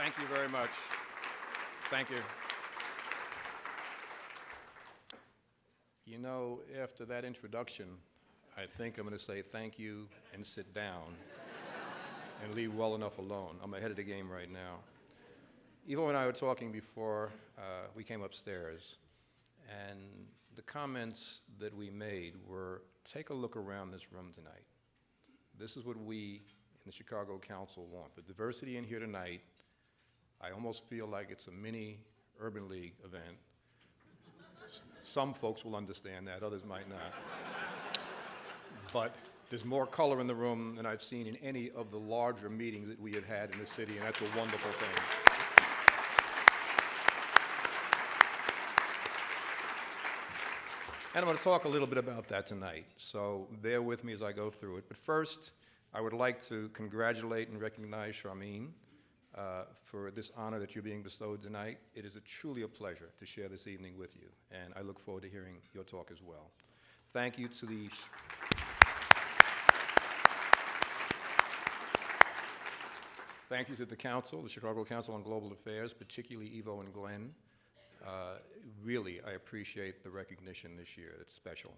Thank you very much. Thank you. You know, after that introduction, I think I'm going to say thank you and sit down and leave well enough alone. I'm ahead of the game right now. Ivo and I were talking before we came upstairs, and the comments that we made were, take a look around this room tonight. This is what we in the Chicago Council want. The diversity in here tonight, I almost feel like it's a mini Urban League event. Some folks will understand that, others might not. But there's more color in the room than I've seen in any of the larger meetings that we have had in the city, and that's a wonderful thing. And I'm going to talk a little bit about that tonight, so bear with me as I go through it. But first, I would like to congratulate and recognize Charmaine for this honor that you're being bestowed tonight. It is truly a pleasure to share this evening with you, and I look forward to hearing your talk as well. Thank you to the Thank you to the Council, the Chicago Council on Global Affairs, particularly Ivo and Glenn. Really, I appreciate the recognition this year. It's special.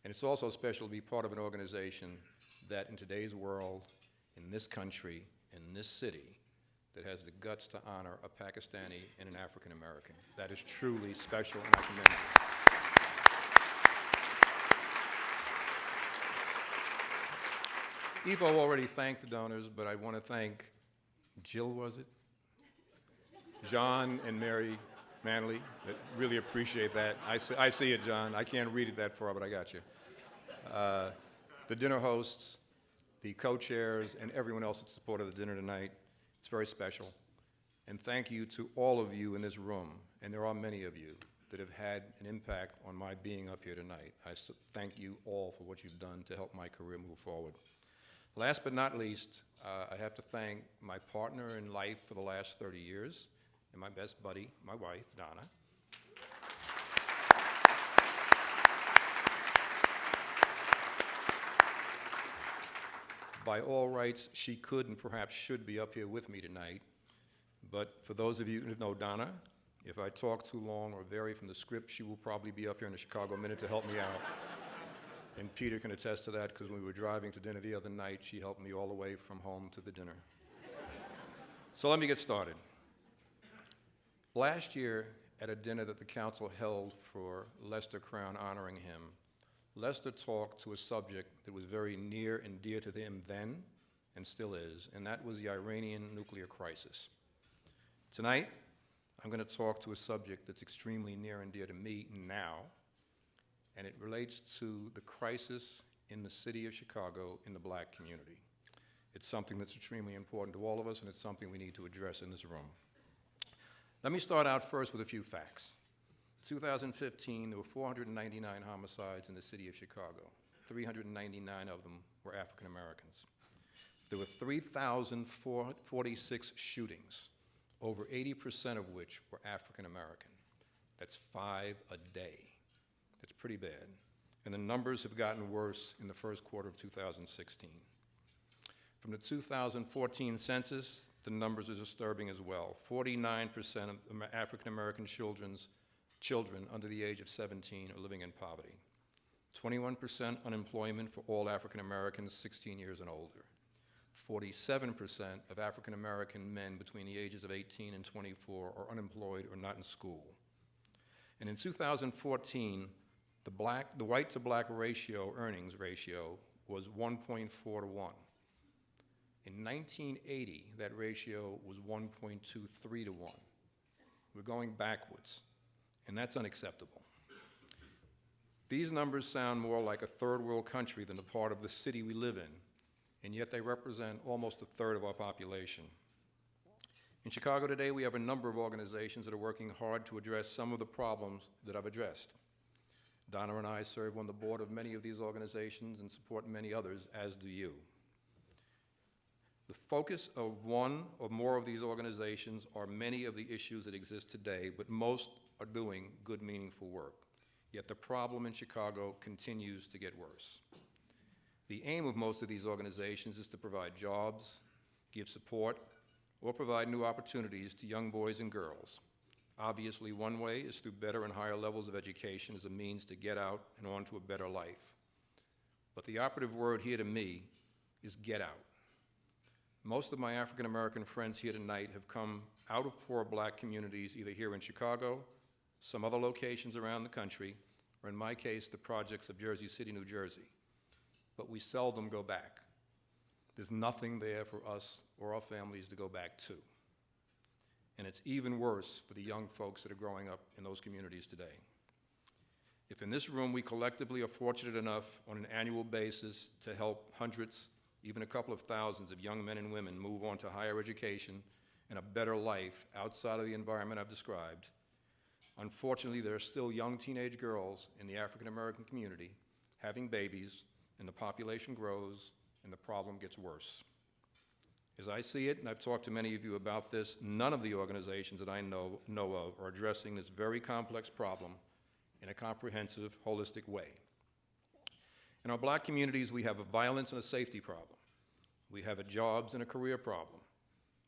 And it's also special to be part of an organization that in today's world, in this country, in this city, that has the guts to honor a Pakistani and an African American. That is truly special, and I commend you. Ivo already thanked the donors, but I want to thank Jill, was it? John and Mary Manley. I really appreciate that. I see it, John. I can't read it that far, but I got you. The dinner hosts, the co-chairs, and everyone else that supported the dinner tonight. It's very special. And thank you to all of you in this room, and there are many of you that have had an impact on my being up here tonight. I thank you all for what you've done to help my career move forward. Last but not least, I have to thank my partner in life for the last 30 years, and my best buddy, my wife, Donna. By all rights, she could and perhaps should be up here with me tonight, but for those of you who know Donna, if I talk too long or vary from the script, she will probably be up here in the Chicago Minute to help me out. And Peter can attest to that, because when we were driving to dinner the other night, she helped me all the way from home to the dinner. So let me get started. Last year, at a dinner that the council held for Lester Crown honoring him, Lester talked to a subject that was very near and dear to him then, and still is, and that was the Iranian nuclear crisis. Tonight, I'm going to talk to a subject that's extremely near and dear to me now, and it relates to the crisis in the city of Chicago in the black community. It's something that's extremely important to all of us, and it's something we need to address in this room. Let me start out first with a few facts. 2015, there were 499 homicides in the city of Chicago. 399 of them were African Americans. There were 3,046 shootings, over 80% of which were African American. That's 5 a day. That's pretty bad. And the numbers have gotten worse in the first quarter of 2016. From the 2014 census, the numbers are disturbing as well. 49% of African American children under the age of 17 are living in poverty. 21% unemployment for all African Americans 16 years and older. 47% of African American men between the ages of 18 and 24 are unemployed or not in school. And in 2014, the white to black earnings ratio was 1.4 to 1. In 1980, that ratio was 1.23 to 1. We're going backwards, and that's unacceptable. These numbers sound more like a third world country than the part of the city we live in, and yet they represent almost a third of our population. In Chicago today, we have a number of organizations that are working hard to address some of the problems that I've addressed. Donna and I serve on the board of many of these organizations and support many others, as do you. The focus of one or more of these organizations are many of the issues that exist today, but most are doing good, meaningful work. Yet the problem in Chicago continues to get worse. The aim of most of these organizations is to provide jobs, give support, or provide new opportunities to young boys and girls. Obviously, one way is through better and higher levels of education as a means to get out and on to a better life. But the operative word here to me is get out. Most of my African American friends here tonight have come out of poor black communities, either here in Chicago, some other locations around the country, or in my case, the projects of Jersey City, New Jersey. But we seldom go back. There's nothing there for us or our families to go back to. And it's even worse for the young folks that are growing up in those communities today. If in this room we collectively are fortunate enough on an annual basis to help hundreds, even a couple of thousands of young men and women move on to higher education and a better life outside of the environment I've described, unfortunately there are still young teenage girls in the African American community having babies, and the population grows and the problem gets worse. As I see it, and I've talked to many of you about this, none of the organizations that I know of are addressing this very complex problem in a comprehensive, holistic way. In our black communities, we have a violence and a safety problem. We have a jobs and a career problem.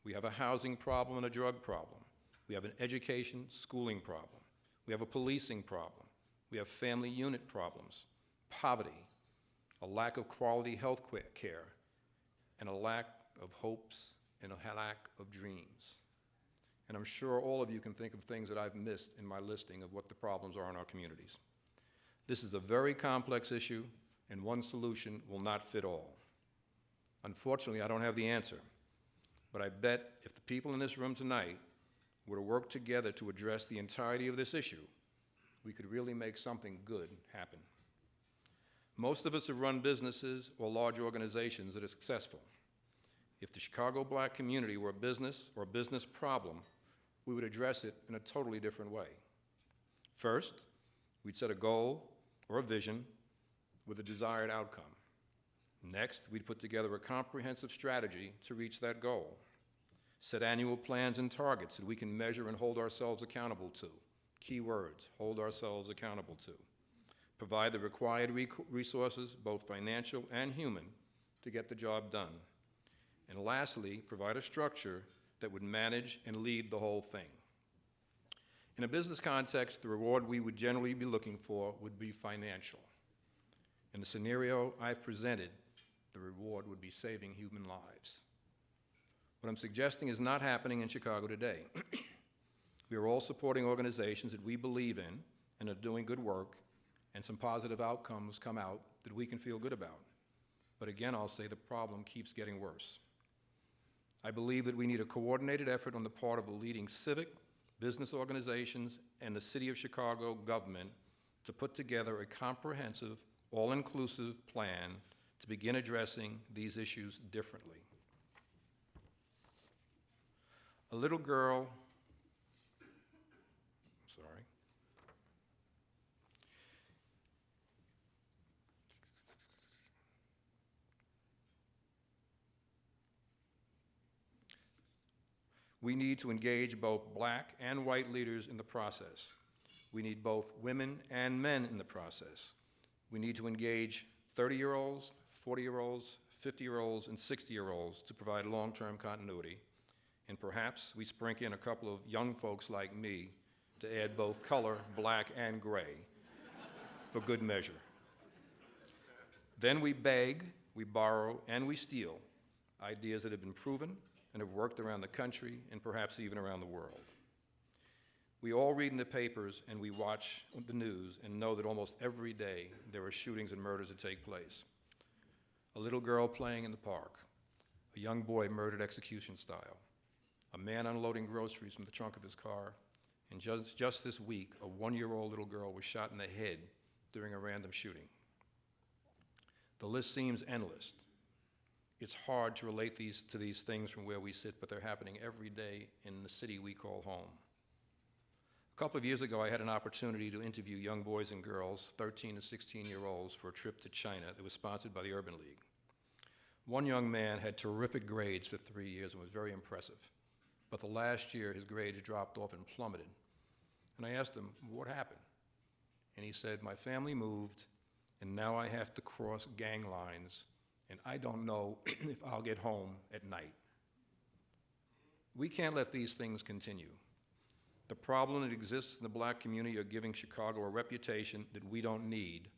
We have a housing problem and a drug problem. We have an education, schooling problem. We have a policing problem. We have family unit problems, poverty, a lack of quality health care, and a lack of hopes and a lack of dreams. And I'm sure all of you can think of things that I've missed in my listing of what the problems are in our communities. This is a very complex issue, and one solution will not fit all. Unfortunately, I don't have the answer, but I bet if the people in this room tonight were to work together to address the entirety of this issue, we could really make something good happen. Most of us have run businesses or large organizations that are successful. If the Chicago black community were a business or a business problem, we would address it in a totally different way. First, we'd set a goal or a vision with a desired outcome. Next, we'd put together a comprehensive strategy to reach that goal. Set annual plans and targets that we can measure and hold ourselves accountable to. Key words, hold ourselves accountable to. Provide the required resources, both financial and human, to get the job done. And lastly, provide a structure that would manage and lead the whole thing. In a business context, the reward we would generally be looking for would be financial. In the scenario I've presented, the reward would be saving human lives. What I'm suggesting is not happening in Chicago today. We are all supporting organizations that we believe in and are doing good work, and some positive outcomes come out that we can feel good about. But again, I'll say the problem keeps getting worse. I believe that we need a coordinated effort on the part of the leading civic, business organizations, and the City of Chicago government to put together a comprehensive, all-inclusive plan to begin addressing these issues differently. A little girl, we need to engage both black and white leaders in the process. We need both women and men in the process. We need to engage 30-year-olds, 40-year-olds, 50-year-olds, and 60-year-olds to provide long-term continuity. And perhaps we sprinkle in a couple of young folks like me to add both color, black and gray, for good measure. Then we beg, we borrow, and we steal ideas that have been proven and have worked around the country and perhaps even around the world. We all read in the papers and we watch the news and know that almost every day there are shootings and murders that take place. A little girl playing in the park, a young boy murdered execution style, a man unloading groceries from the trunk of his car, and just this week, a one-year-old little girl was shot in the head during a random shooting. The list seems endless. It's hard to relate to these things from where we sit, but they're happening every day in the city we call home. A couple of years ago, I had an opportunity to interview young boys and girls, 13 to 16-year-olds, for a trip to China that was sponsored by the Urban League. One young man had terrific grades for 3 years and was very impressive, but the last year his grades dropped off and plummeted. And I asked him, what happened? And he said, my family moved, and now I have to cross gang lines, and I don't know if I'll get home at night. We can't let these things continue. The problem that exists in the black community are giving Chicago a reputation that we don't need,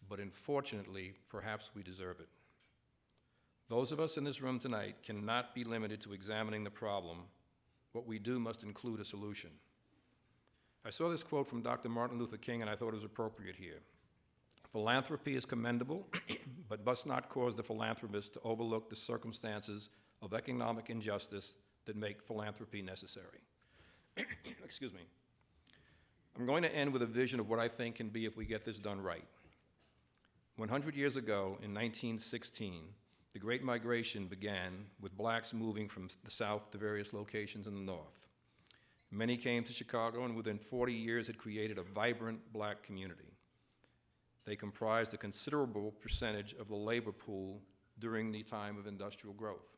but unfortunately, perhaps we deserve it. Those of us in this room tonight cannot be limited to examining the problem. What we do must include a solution. I saw this quote from Dr. Martin Luther King, and I thought it was appropriate here. Philanthropy is commendable, but must not cause the philanthropist to overlook the circumstances of economic injustice that make philanthropy necessary. Excuse me. I'm going to end with a vision of what I think can be if we get this done right. 100 years ago, in 1916, the Great Migration began with blacks moving from the South to various locations in the North. Many came to Chicago, and within 40 years had created a vibrant black community. They comprised a considerable percentage of the labor pool during the time of industrial growth.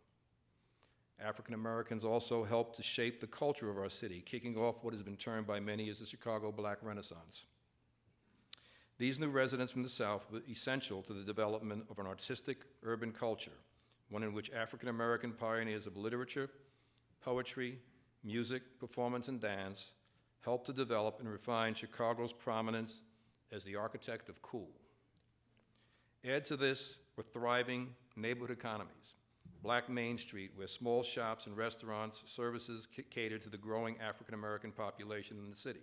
African Americans also helped to shape the culture of our city, kicking off what has been termed by many as the Chicago Black Renaissance. These new residents from the South were essential to the development of an artistic urban culture, one in which African American pioneers of literature, poetry, music, performance, and dance helped to develop and refine Chicago's prominence as the architect of cool. Add to this were thriving neighborhood economies, Black Main Street, where small shops and restaurants, services catered to the growing African American population in the city.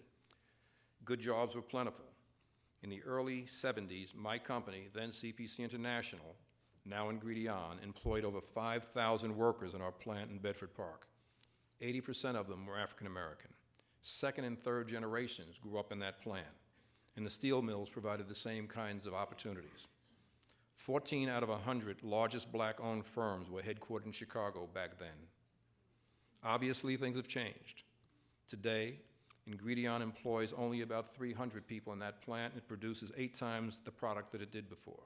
Good jobs were plentiful. In the early 70s, my company, then CPC International, now Ingredion, employed over 5,000 workers in our plant in Bedford Park. 80% of them were African American. Second and third generations grew up in that plant, and the steel mills provided the same kinds of opportunities. 14 out of 100 largest black-owned firms were headquartered in Chicago back then. Obviously, things have changed. Today, Ingredion employs only about 300 people in that plant, and it produces 8 times the product that it did before.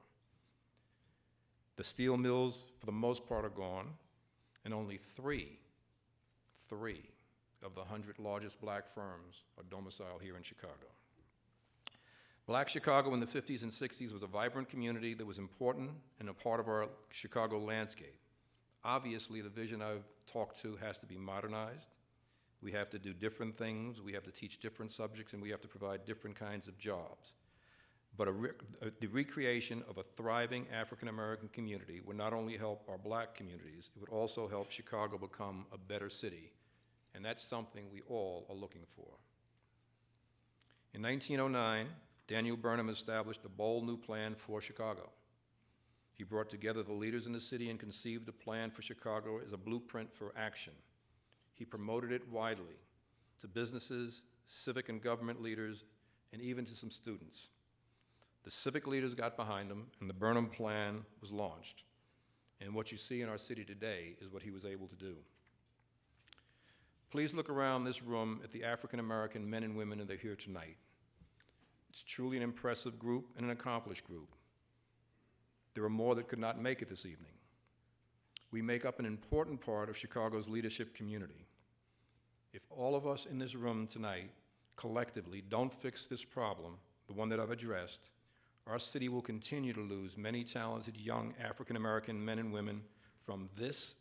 The steel mills, for the most part, are gone, and only three of the 100 largest black firms are domiciled here in Chicago. Black Chicago in the 50s and 60s was a vibrant community that was important and a part of our Chicago landscape. Obviously, the vision I've talked to has to be modernized. We have to do different things, we have to teach different subjects, and we have to provide different kinds of jobs. But the recreation of a thriving African American community would not only help our black communities, it would also help Chicago become a better city. And that's something we all are looking for. In 1909, Daniel Burnham established a bold new plan for Chicago. He brought together the leaders in the city and conceived a plan for Chicago as a blueprint for action. He promoted it widely to businesses, civic and government leaders, and even to some students. The civic leaders got behind him, and the Burnham Plan was launched. And what you see in our city today is what he was able to do. Please look around this room at the African American men and women that are here tonight. It's truly an impressive group and an accomplished group. There are more that could not make it this evening. We make up an important part of Chicago's leadership community. If all of us in this room tonight collectively don't fix this problem, the one that I've addressed, our city will continue to lose many talented young African American men and women from this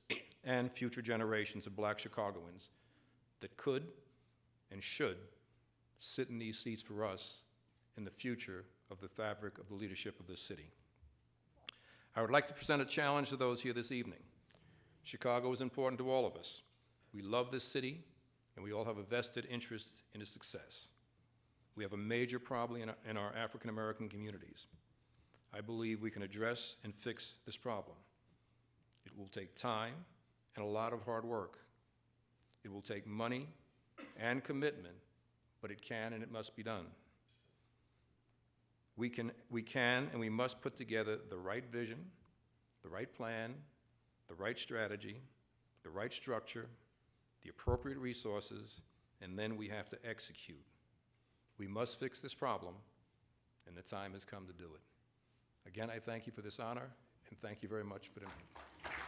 and future generations of black Chicagoans that could and should sit in these seats for us in the future of the fabric of the leadership of this city. I would like to present a challenge to those here this evening. Chicago is important to all of us. We love this city, and we all have a vested interest in its success. We have a major problem in our African American communities. I believe we can address and fix this problem. It will take time and a lot of hard work. It will take money and commitment, but it can and it must be done. We can and we must put together the right vision, the right plan, the right strategy, the right structure, the appropriate resources, and then we have to execute. We must fix this problem, and the time has come to do it. Again, I thank you for this honor, and thank you very much for the meeting.